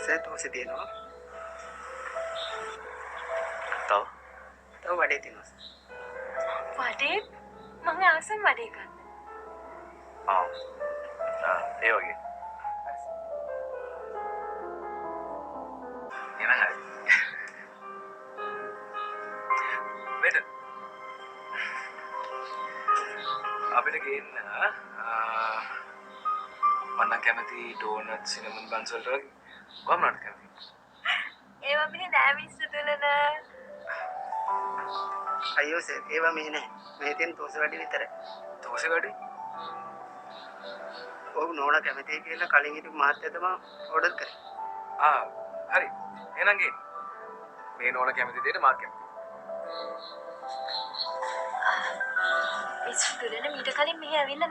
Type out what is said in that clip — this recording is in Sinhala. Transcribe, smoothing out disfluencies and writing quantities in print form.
සර් තෝසේ තියෙනවා. තව වඩේ තියෙනවා සර්. වඩේ මම ආසම් වඩේ ගන්න. ඒ වගේ. එන හරි. වෙද. අපිට ගේන්න මම කැමති ඩෝනට් සිනමන් බන්ස් වලට වගේ. කොහොමද කැමති? ඒවා මෙහෙ නෑ මිස්සු දුලන. අයියෝ සර් ඒවා මේ නෑ. මේ තියෙන තෝසේ වඩේ විතරයි. තෝසේ වැඩි? ඔව් නෝනා කැමතියි කියලා කලින් හිටපු මහත්තයා තමයි ඕඩර් කරේ. හරි. එහෙනම් ගේන්න. මේ නෝනා කැමති දෙයට මාත් කැමතියි. මිස්සු දුලන මීට කලින් මෙහෙ ඇවිල්ලා